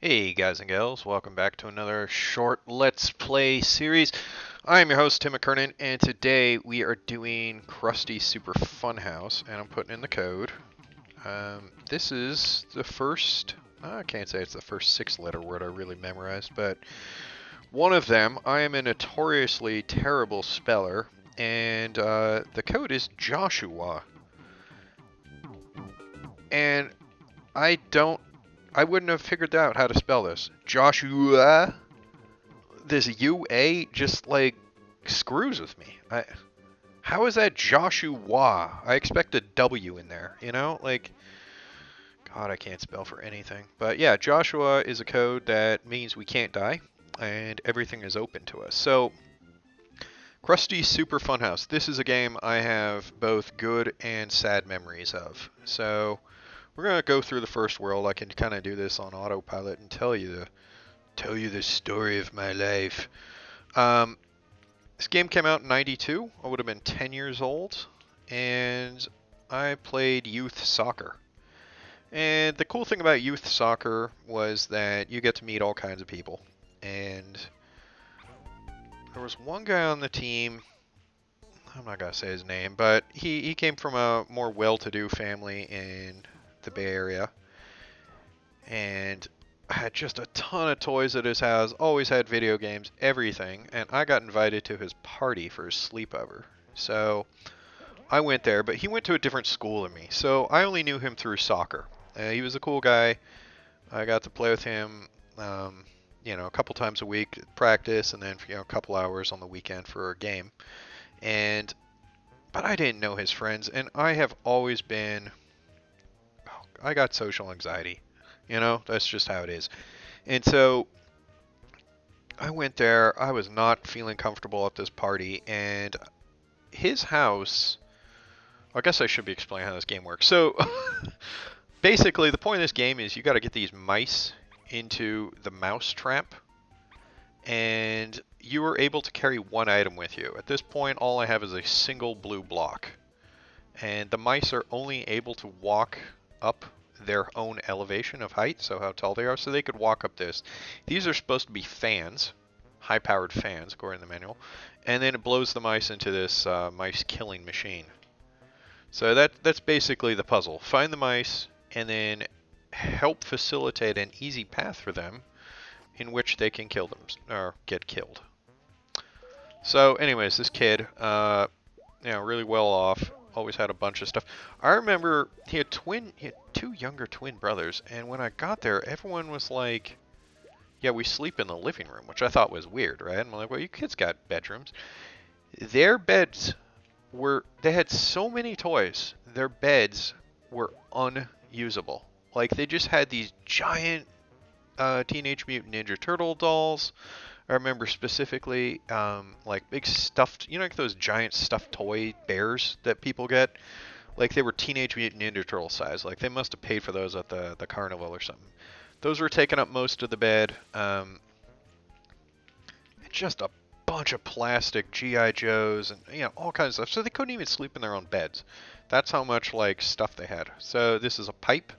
Hey guys and gals, welcome back to another short Let's Play series. I am your host Tim McKernan, and today we are doing Krusty Super Funhouse, and I'm putting in the code. This is the first, I can't say it's the first six-letter word I really memorized, but one of them. I am a notoriously terrible speller, and the code is Joshua. And I wouldn't have figured out how to spell this. Joshua. This UA just like screws with me. How is that Joshua? I expect a W in there, you know? Like, God, I can't spell for anything. But yeah, Joshua is a code that means we can't die, and everything is open to us. So, Krusty Super Funhouse. This is a game I have both good and sad memories of. So, we're gonna go through the first world. I can kind of do this on autopilot and tell you the story of my life. This game came out in '92. I would have been 10 years old, and I played youth soccer. And the cool thing about youth soccer was that you get to meet all kinds of people. And there was one guy on the team. I'm not gonna say his name, but he came from a more well-to-do family in the Bay Area, and had just a ton of toys at his house, always had video games, everything, and I got invited to his party for his sleepover. So I went there, but he went to a different school than me, so I only knew him through soccer. He was a cool guy. I got to play with him, a couple times a week at practice, and then a couple hours on the weekend for a game. But I didn't know his friends, and I have always been. I got social anxiety. That's just how it is. And so I went there. I was not feeling comfortable at this party, and his house. I guess I should be explaining how this game works. So basically, the point of this game is you got to get these mice into the mouse trap, and you are able to carry one item with you. At this point, all I have is a single blue block, and the mice are only able to walk up their own elevation of height, so how tall they are, so they could walk up this. These are supposed to be fans, high-powered fans, according to the manual, and then it blows the mice into this mice killing machine. So that's basically the puzzle. Find the mice, and then help facilitate an easy path for them in which they can kill them, or get killed. So anyways, this kid, really well off, always had a bunch of stuff. I remember he had two younger twin brothers, and when I got there, everyone was like, yeah, we sleep in the living room, which I thought was weird, right? I'm like, well, you kids got bedrooms. Their beds they had so many toys, their beds were unusable. Like, they just had these giant Teenage Mutant Ninja Turtle dolls. I remember specifically, like big stuffed, like those giant stuffed toy bears that people get? Like, they were Teenage Mutant Ninja Turtle size. Like, they must have paid for those at the carnival or something. Those were taking up most of the bed. Just a bunch of plastic G.I. Joes and, all kinds of stuff. So they couldn't even sleep in their own beds. That's how much, like, stuff they had. So this is a pipe.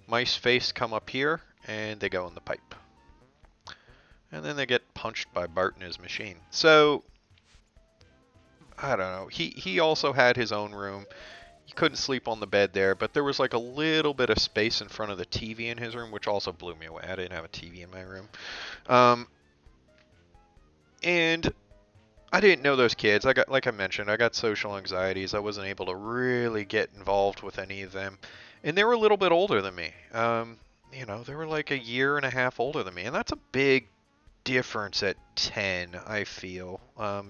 Mice face come up here, and they go in the pipe. And then they get punched by Bart in his machine. So, I don't know. He also had his own room. He couldn't sleep on the bed there, but there was like a little bit of space in front of the TV in his room, which also blew me away. I didn't have a TV in my room. And I didn't know those kids. Like I mentioned, I got social anxieties. I wasn't able to really get involved with any of them. And they were a little bit older than me. They were like a year and a half older than me. And that's a big difference at 10, I feel.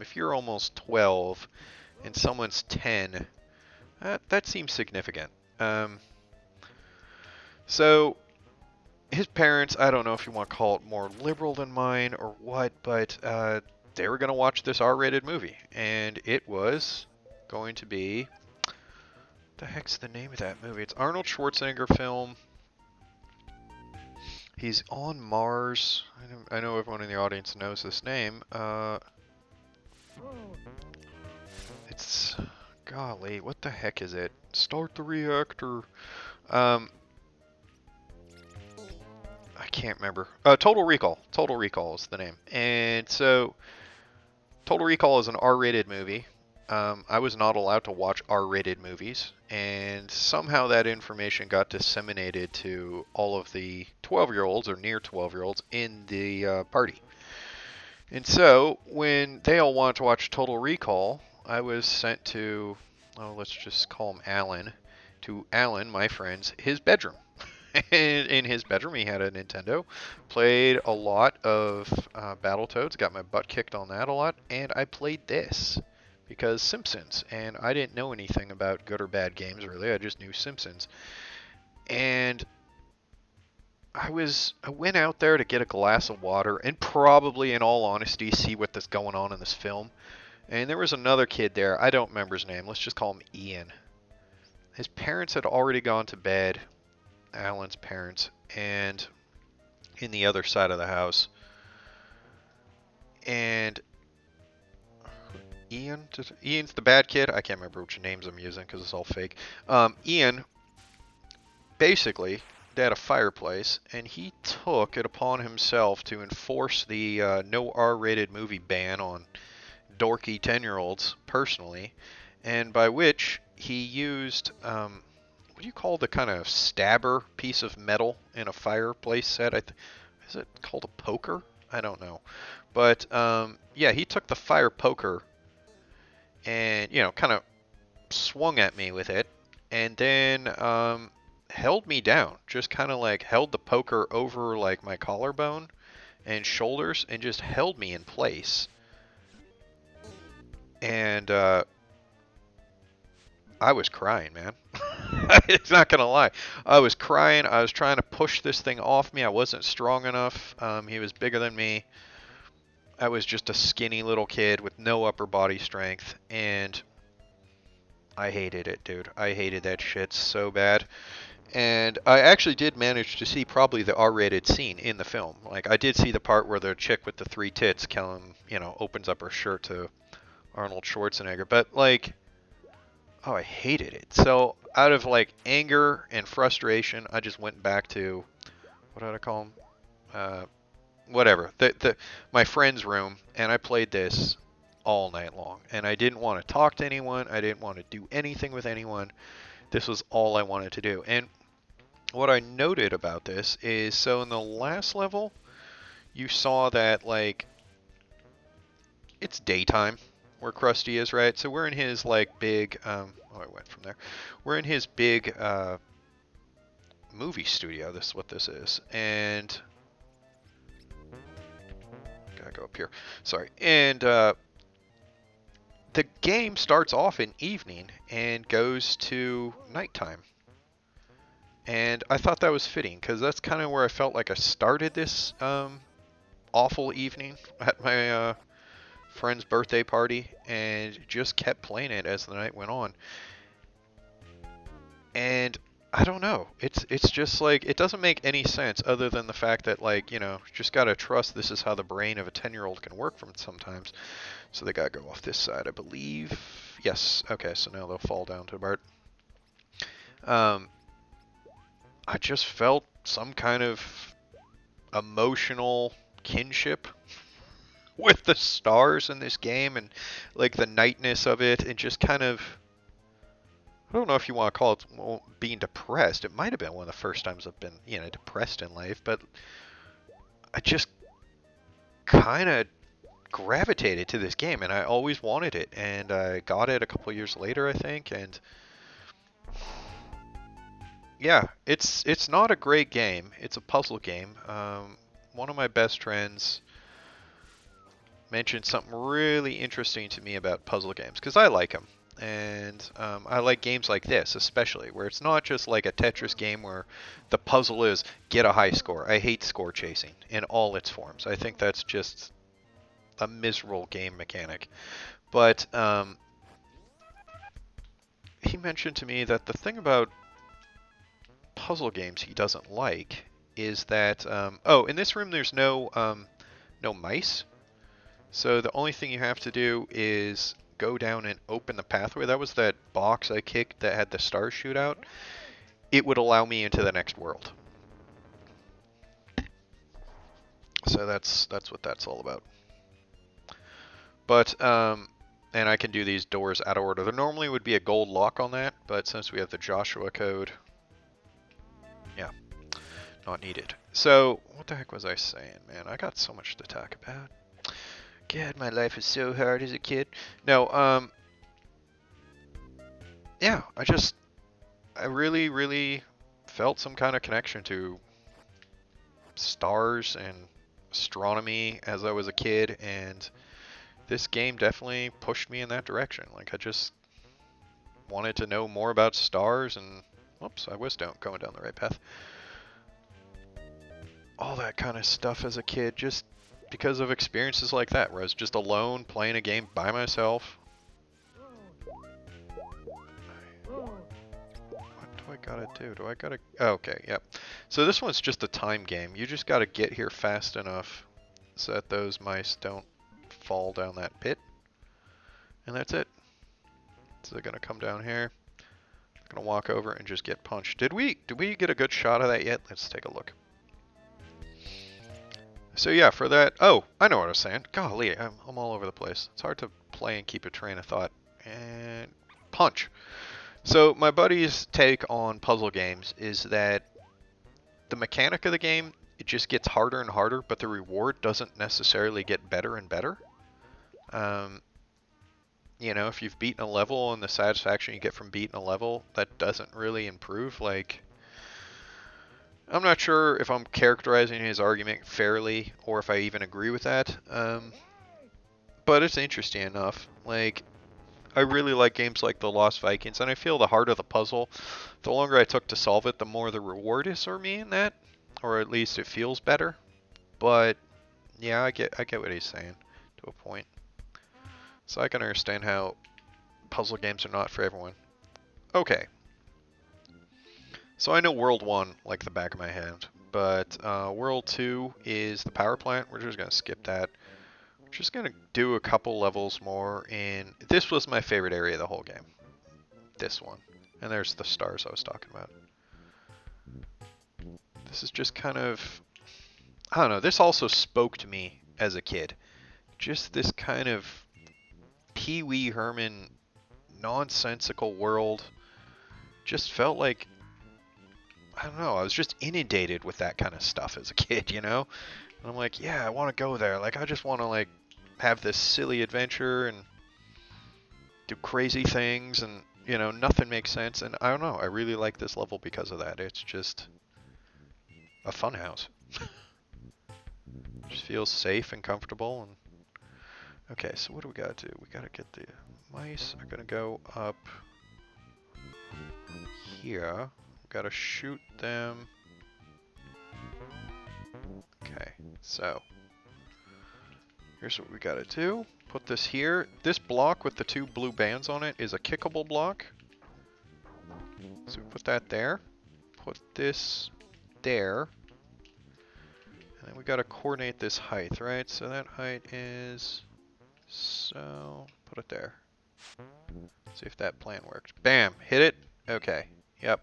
If you're almost 12 and someone's 10, that seems significant. So his parents, I don't know if you want to call it more liberal than mine or what, but they were going to watch this R-rated movie, and it was going to be, what the heck's the name of that movie? It's Arnold Schwarzenegger film. He's on Mars. I know everyone in the audience knows this name. It's, golly, what the heck is it? Start the reactor. I can't remember. Total Recall. Total Recall is the name. And so Total Recall is an R-rated movie. I was not allowed to watch R-rated movies, and somehow that information got disseminated to all of the 12-year-olds or near 12-year-olds in the party. And so when they all wanted to watch Total Recall, I was sent to, oh, let's just call him Alan, to Alan, my friend's, his bedroom. And in his bedroom, he had a Nintendo. Played a lot of Battletoads. Got my butt kicked on that a lot. And I played this because Simpsons. And I didn't know anything about good or bad games, really. I just knew Simpsons. And I went out there to get a glass of water and probably, in all honesty, see what is going on in this film. And there was another kid there. I don't remember his name. Let's just call him Ian. His parents had already gone to bed. Alan's parents, and in the other side of the house. And Ian's the bad kid. I can't remember which names I'm using because it's all fake. Ian, basically, they had a fireplace, and he took it upon himself to enforce the no R-rated movie ban on dorky 10-year-olds personally, and by which he used what do you call the kind of stabber piece of metal in a fireplace set? Is it called a poker? I don't know. But yeah, he took the fire poker and, kind of swung at me with it, and then held me down. Just kind of like held the poker over like my collarbone and shoulders and just held me in place. And I was crying, man. It's not gonna lie. I was crying. I was trying to push this thing off me. I wasn't strong enough. He was bigger than me. I was just a skinny little kid with no upper body strength, and I hated it, dude. I hated that shit so bad. And I actually did manage to see probably the R-rated scene in the film. Like, I did see the part where the chick with the 3 tits, opens up her shirt to Arnold Schwarzenegger. But, like, oh, I hated it. So out of like anger and frustration, I just went back to, what did I call him? Whatever. My friend's room, and I played this all night long. And I didn't want to talk to anyone. I didn't want to do anything with anyone. This was all I wanted to do. And what I noted about this is, so in the last level, you saw that like it's daytime where Krusty is, right? So we're in his like big I went from there. We're in his big movie studio. This is what this is. And gotta go up here. Sorry. And the game starts off in evening and goes to nighttime. And I thought that was fitting because that's kind of where I felt like I started this awful evening at my friend's birthday party, and just kept playing it as the night went on. And I don't know, it's just like, it doesn't make any sense other than the fact that, like, just gotta trust this is how the brain of a 10-year-old can work from sometimes. So they gotta go off this side, I believe. Yes, okay, so now they'll fall down to Bart. I just felt some kind of emotional kinship with the stars in this game, and like the nightness of it, and just kind of, I don't know if you want to call it being depressed. It might have been one of the first times I've been, depressed in life, but I just kind of gravitated to this game, and I always wanted it, and I got it a couple years later, I think, and yeah, it's not a great game. It's a puzzle game. One of my best friends mentioned something really interesting to me about puzzle games, because I like them. And I like games like this, especially, where it's not just like a Tetris game where the puzzle is get a high score. I hate score chasing in all its forms. I think that's just a miserable game mechanic. But he mentioned to me that the thing about puzzle games he doesn't like is that, in this room there's no mice. So the only thing you have to do is go down and open the pathway. That was that box I kicked that had the stars shoot out. It would allow me into the next world. So that's what that's all about. But and I can do these doors out of order. There normally would be a gold lock on that, but since we have the Joshua code, yeah, not needed. So what the heck was I saying, man? I got so much to talk about. God, my life was so hard as a kid. No, yeah, I really, really felt some kind of connection to stars and astronomy as I was a kid, and this game definitely pushed me in that direction. Like, I just wanted to know more about stars, and whoops, I was going down the right path. All that kind of stuff as a kid, just because of experiences like that, where I was just alone playing a game by myself. What do I gotta do? Do I gotta... Oh, okay, yep. So this one's just a time game. You just gotta get here fast enough so that those mice don't fall down that pit. And that's it. So they're gonna come down here. They're gonna walk over and just get punched. Did we get a good shot of that yet? Let's take a look. So yeah, for that... Oh, I know what I was saying. Golly, I'm all over the place. It's hard to play and keep a train of thought. And punch. So my buddy's take on puzzle games is that the mechanic of the game, it just gets harder and harder, but the reward doesn't necessarily get better and better. You know, if you've beaten a level and the satisfaction you get from beating a level, that doesn't really improve. Like, I'm not sure if I'm characterizing his argument fairly or if I even agree with that. But it's interesting enough. Like, I really like games like The Lost Vikings, and I feel the harder the puzzle, the longer I took to solve it, the more the reward is for me in that, or at least it feels better. But yeah, I get what he's saying to a point. So I can understand how puzzle games are not for everyone. Okay. So I know World 1 like the back of my hand, but World 2 is the power plant. We're just going to skip that. We're just going to do a couple levels more, and this was my favorite area of the whole game. This one. And there's the stars I was talking about. This is just kind of... I don't know, this also spoke to me as a kid. Just this kind of Pee Wee Herman nonsensical world. Just felt like, I don't know, I was just inundated with that kind of stuff as a kid, you know? And I'm like, yeah, I want to go there. Like, I just want to, like, have this silly adventure and do crazy things, and, you know, nothing makes sense. And I don't know, I really like this level because of that. It's just a fun house. Just feels safe and comfortable. And okay, so what do we gotta do? We gotta get the mice are gonna go up here. We gotta shoot them. Okay, so here's what we gotta do. Put this here. This block with the two blue bands on it is a kickable block. So we put that there. Put this there. And then we gotta coordinate this height, right? So that height is... So, put it there. See if that plan worked. Bam! Hit it? Okay. Yep.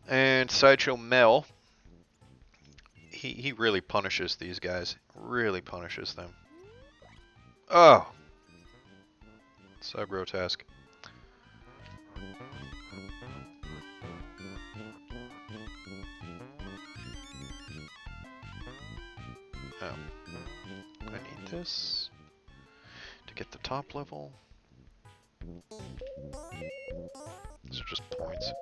And Sideshow Mel, he really punishes these guys. Really punishes them. Oh! So grotesque. Oh. I need this to get the top level. These are just points.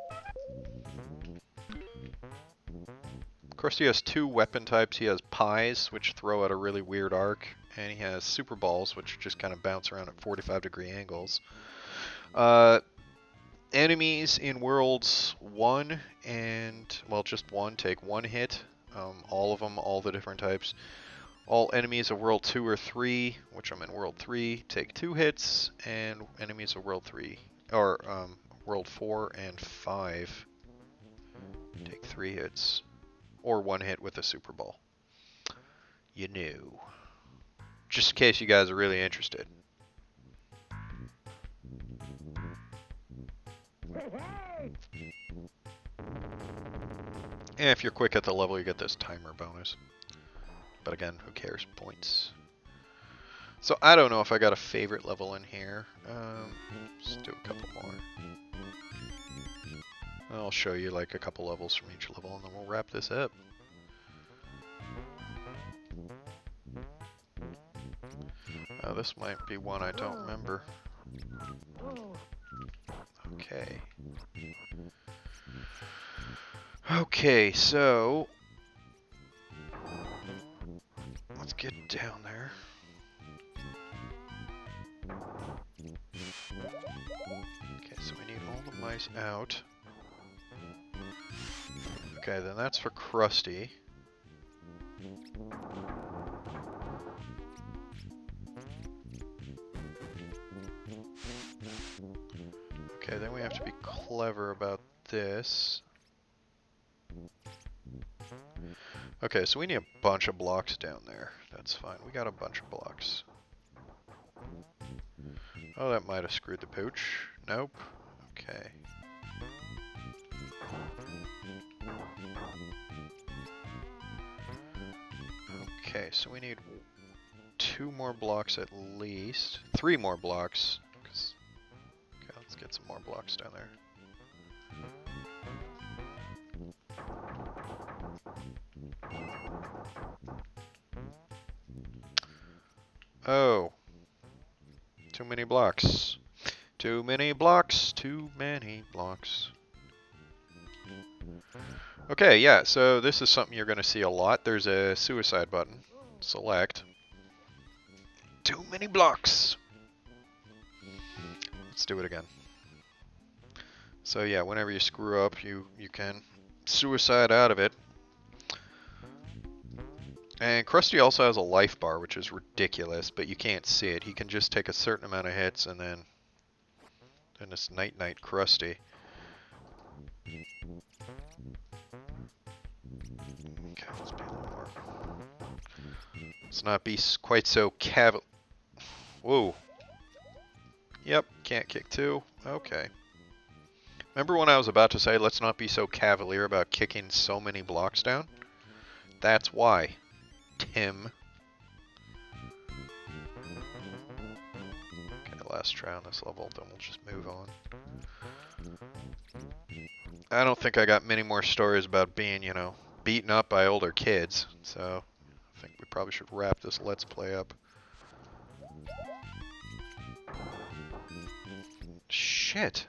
Krusty has two weapon types. He has pies, which throw at a really weird arc, and he has super balls, which just kind of bounce around at 45-degree angles. Enemies in Worlds 1 and, well, just 1 take 1 hit. All of them, all the different types. All enemies of World 2 or 3, which I'm in World 3, take 2 hits, and enemies of World 3, or World 4 and 5 take 3 hits, or 1 hit with a Super Ball. You knew. Just in case you guys are really interested. And if you're quick at the level, you get this timer bonus. But again, who cares? Points. So I don't know if I got a favorite level in here. Let's do a couple more. I'll show you like a couple levels from each level and then we'll wrap this up. Oh, this might be one I don't remember. Okay. Okay, so let's get down there. Okay, so we need all the mice out. Okay, then that's for Krusty. Okay, then we have to be clever about this. Okay, so we need a bunch of blocks down there. That's fine. We got a bunch of blocks. Oh, that might have screwed the pooch. Nope. Okay. Okay, so we need 2 more blocks at least. 3 more blocks. Okay, let's get some more blocks down there. Oh. Too many blocks. Too many blocks. Too many blocks. Okay, yeah, so this is something you're going to see a lot. There's a suicide button. Select. Too many blocks. Let's do it again. So yeah, whenever you screw up, you can suicide out of it. And Krusty also has a life bar, which is ridiculous, but you can't see it. He can just take a certain amount of hits and then it's night-night Krusty. Okay, let's be a little more. Let's not be quite so Whoa. Yep, can't kick 2. Okay. Remember when I was about to say let's not be so cavalier about kicking so many blocks down? That's why. Tim. Okay, last try on this level, then we'll just move on. I don't think I got many more stories about being, you know, beaten up by older kids, so I think we probably should wrap this Let's Play up. Shit!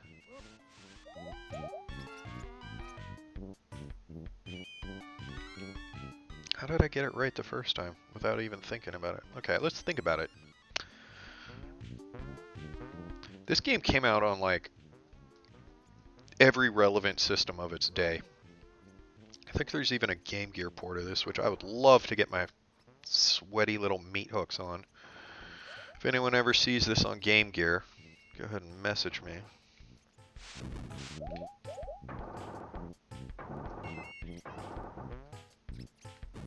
How did I get it right the first time without even thinking about it? Okay, let's think about it. This game came out on like every relevant system of its day. I think there's even a Game Gear port of this, which I would love to get my sweaty little meat hooks on. If anyone ever sees this on Game Gear, go ahead and message me.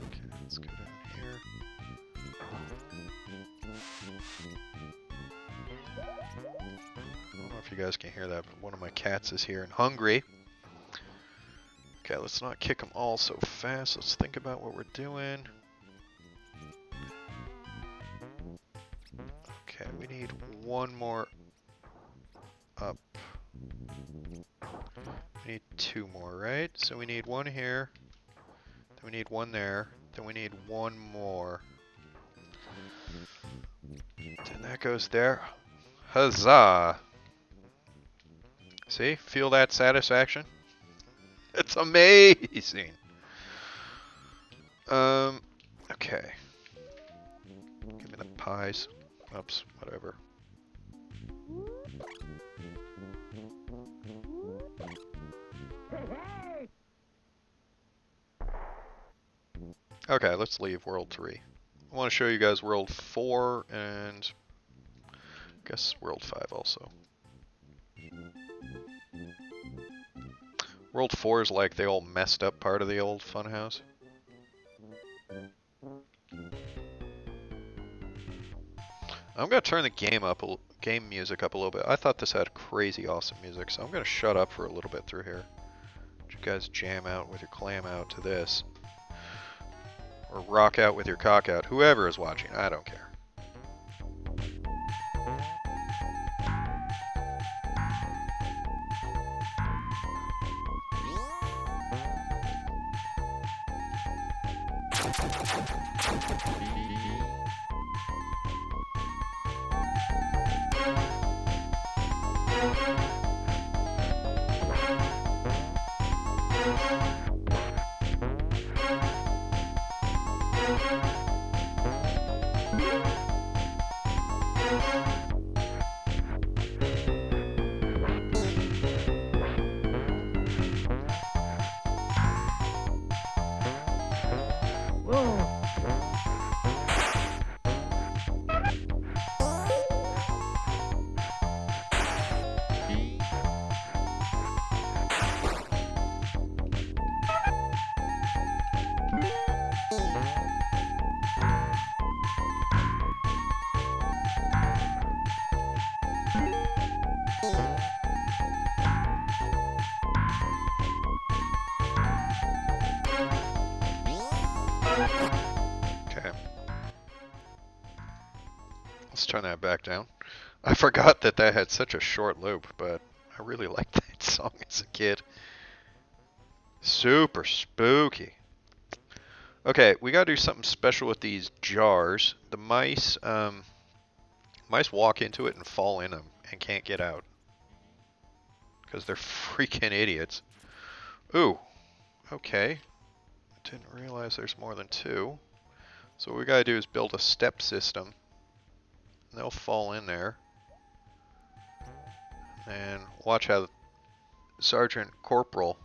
Okay, let's go down here. I don't know if you guys can hear that, but one of my cats is here and hungry. Okay, let's not kick them all so fast. Let's think about what we're doing. Okay, we need one more up. We need 2 more, right? So we need 1 here. Then we need 1 there. Then we need 1 more. Then that goes there. Huzzah! See? Feel that satisfaction? It's amazing! Okay. Give me the pies. Oops, whatever. Okay, let's leave World 3. I want to show you guys World 4 and I guess World 5 also. World 4 is like the old messed up part of the old funhouse. I'm going to turn the game music up a little bit. I thought this had crazy awesome music, so I'm going to shut up for a little bit through here. Let you guys jam out with your clam out to this. Or rock out with your cock out. Whoever is watching, I don't care. Okay. Let's turn that back down. I forgot that that had such a short loop, but I really liked that song as a kid. Super spooky. Okay, we gotta do something special with these jars. The mice walk into it and fall in them and can't get out. Because they're freaking idiots. Ooh, okay. Didn't realize there's more than two. So what we gotta do is build a step system. They'll fall in there. And watch how Sergeant Corporal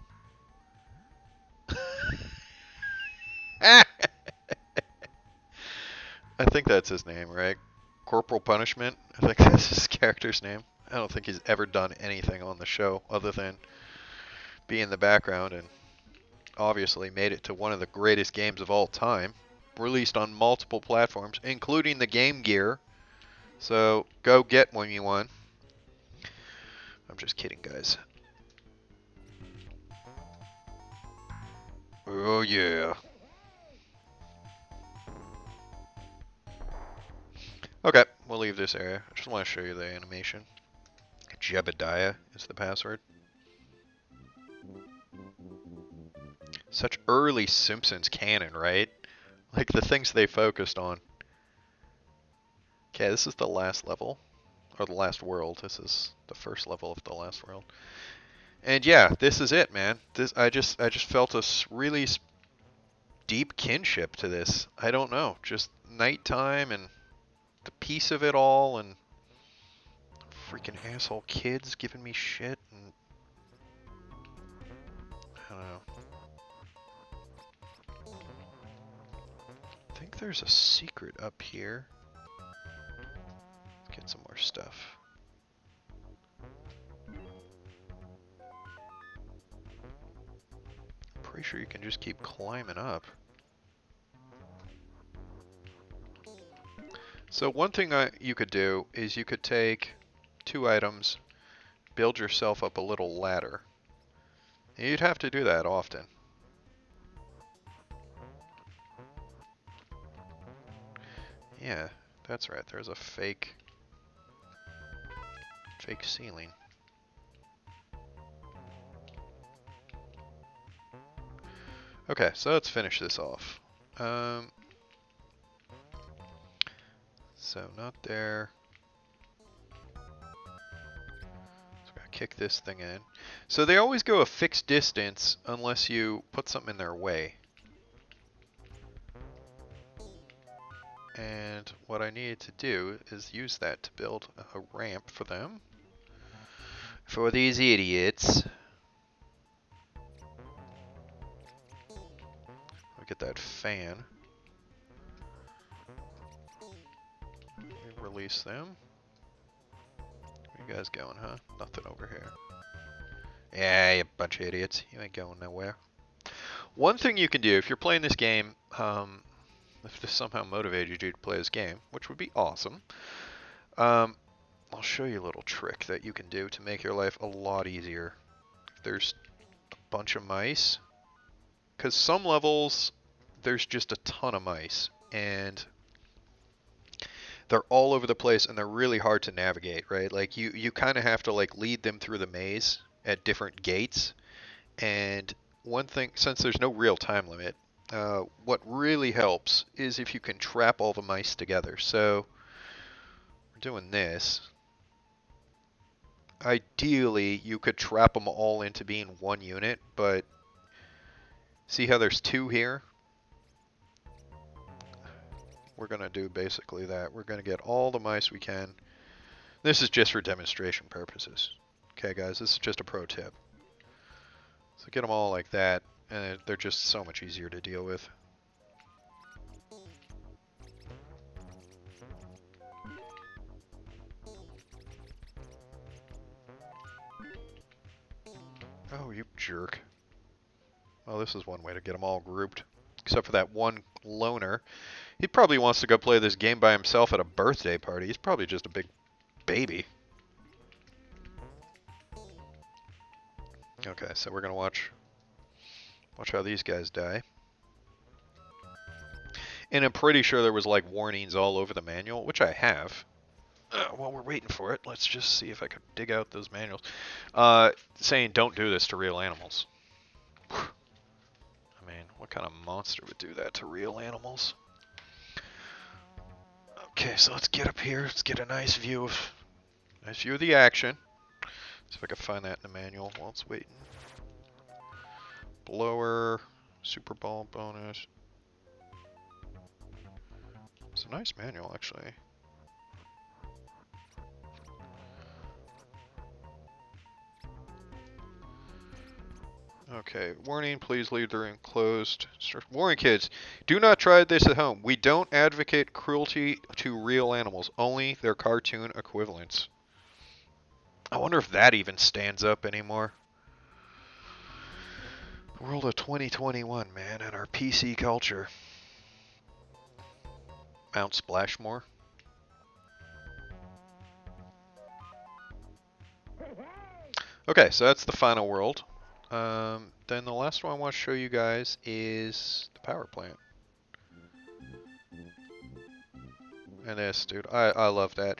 I think that's his name, right? Corporal Punishment. I think that's his character's name. I don't think he's ever done anything on the show other than be in the background, and obviously made it to one of the greatest games of all time, released on multiple platforms, including the Game Gear. So go get one you want. I'm just kidding, guys. Oh yeah. Okay, we'll leave this area. I just want to show you the animation. Jebediah is the password. Such early Simpsons canon, right? Like the things they focused on. Okay, this is the last level. Or the last world. This is the first level of the last world. And yeah, this is it, man. I just felt a really deep kinship to this. I don't know. Just nighttime and the peace of it all, and freaking asshole kids giving me shit, and I don't know. I think there's a secret up here. Let's get some more stuff. Pretty sure you can just keep climbing up. So one thing you could do is you could take 2 items, build yourself up a little ladder. And you'd have to do that often. Yeah, that's right. There's a fake ceiling. Okay, so let's finish this off. So not there. So we're gonna kick this thing in. So they always go a fixed distance unless you put something in their way. And what I needed to do is use that to build a ramp for them. For these idiots. Look at that fan. Release them. Where you guys going, huh? Nothing over here. Yeah, you bunch of idiots. You ain't going nowhere. One thing you can do if you're playing this game, if this somehow motivated you to play this game, which would be awesome, I'll show you a little trick that you can do to make your life a lot easier. If there's a bunch of mice, because some levels there's just a ton of mice, and they're all over the place, and they're really hard to navigate, right? Like you kind of have to like lead them through the maze at different gates. And one thing, since there's no real time limit, what really helps is if you can trap all the mice together. So we're doing this. Ideally, you could trap them all into being one unit, but see how there's two here? We're going to do basically that. We're going to get all the mice we can. This is just for demonstration purposes. Okay, guys, this is just a pro tip. So get them all like that, and they're just so much easier to deal with. Oh, you jerk. Well, this is one way to get them all grouped. Except for that one loner. He probably wants to go play this game by himself at a birthday party. He's probably just a big baby. Okay, so we're gonna watch how these guys die. And I'm pretty sure there was like warnings all over the manual, which I have. While we're waiting for it, let's just see if I could dig out those manuals. Saying don't do this to real animals. I mean, what kind of monster would do that to real animals? Okay, so let's get up here. Let's get a nice view of the action. See if I can find that in the manual while it's waiting. Blower, Super Ball bonus. It's a nice manual, actually. Okay, warning, please leave the room closed. Warning kids, do not try this at home. We don't advocate cruelty to real animals, only their cartoon equivalents. I wonder if that even stands up anymore. World of 2021, man, and our PC culture. Mount Splashmore. Okay, so that's the final world. Then the last one I want to show you guys is the power plant. And this, dude, I love that.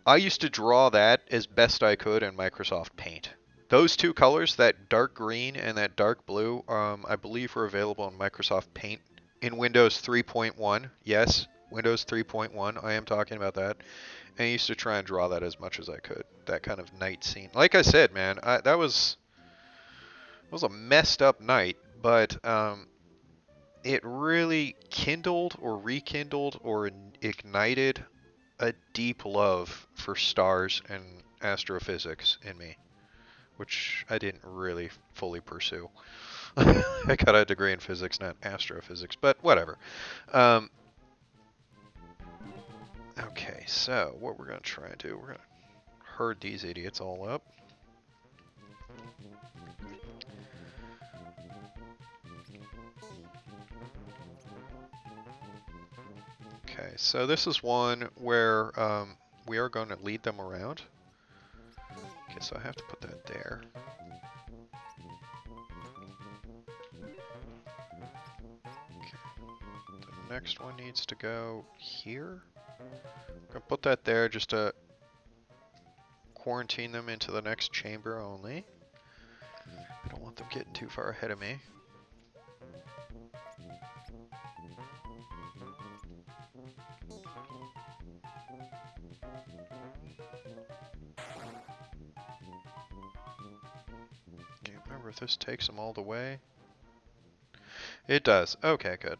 I used to draw that as best I could in Microsoft Paint. Those two colors, that dark green and that dark blue, I believe were available in Microsoft Paint in Windows 3.1. Yes, Windows 3.1, I am talking about that. And I used to try and draw that as much as I could. That kind of night scene. Like I said, man, that was a messed up night, but it really kindled or rekindled or ignited a deep love for stars and astrophysics in me, which I didn't really fully pursue. I got a degree in physics, not astrophysics, but whatever. Okay, so what we're going to try and do, we're going to herd these idiots all up. Okay, so this is one where we are going to lead them around. Okay, so I have to put that there. Okay. The next one needs to go here. I'm going to put that there just to quarantine them into the next chamber only. I don't want them getting too far ahead of me. Can't remember if this takes them all the way. It does. Okay, good.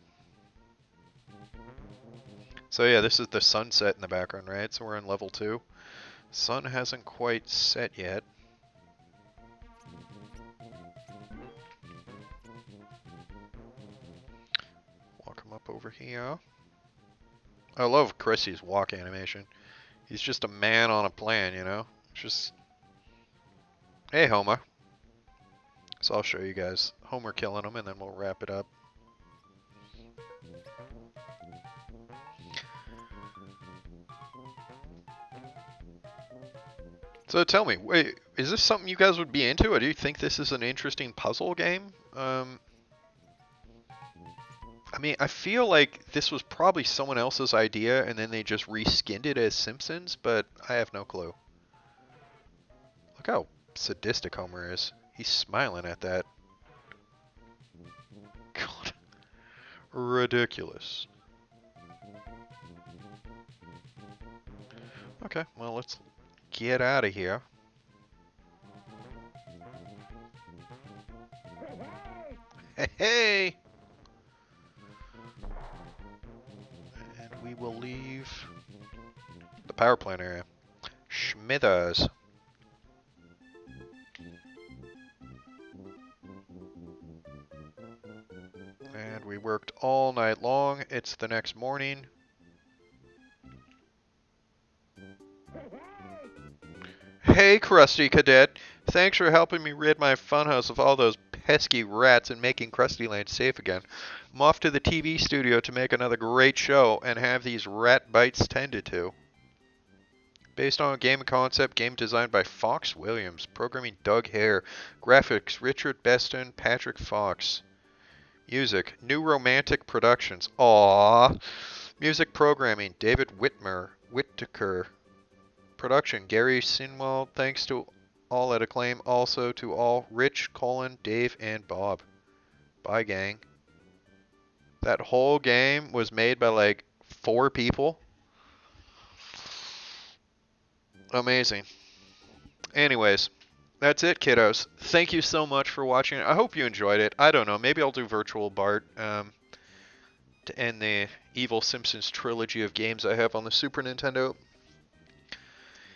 So yeah, this is the sunset in the background, right? So we're in level 2. Sun hasn't quite set yet. Walk him up over here. I love Krusty's walk animation. He's just a man on a plan, you know? Just... Hey, Homer. So I'll show you guys Homer killing him, and then we'll wrap it up. So tell me, wait, is this something you guys would be into, or do you think this is an interesting puzzle game? I mean, I feel like this was probably someone else's idea and then they just reskinned it as Simpsons, but I have no clue. Look how sadistic Homer is. He's smiling at that. God. Ridiculous. Okay, well, let's get out of here. Hey, hey! And we will leave the power plant area. Schmithers. And we worked all night long. It's the next morning. Hey, Krusty Cadet. Thanks for helping me rid my funhouse of all those pesky rats and making Krusty Land safe again. I'm off to the TV studio to make another great show and have these rat bites tended to. Based on a game concept, game designed by Fox Williams, programming Doug Hare, graphics Richard Beston, Patrick Fox. Music, New Romantic Productions. Aww. Music programming, David Whittaker. Production, Gary Sinwald. Thanks to all at Acclaim. Also to all Rich, Colin, Dave, and Bob. Bye, gang. That whole game was made by like 4 people. Amazing. Anyways, that's it, kiddos. Thank you so much for watching. I hope you enjoyed it. I don't know. Maybe I'll do Virtual Bart to end the Evil Simpsons trilogy of games I have on the Super Nintendo.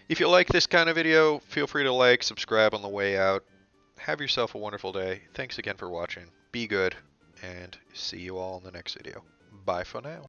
If you like this kind of video, feel free to like, subscribe on the way out. Have yourself a wonderful day. Thanks again for watching. Be good, and see you all in the next video. Bye for now.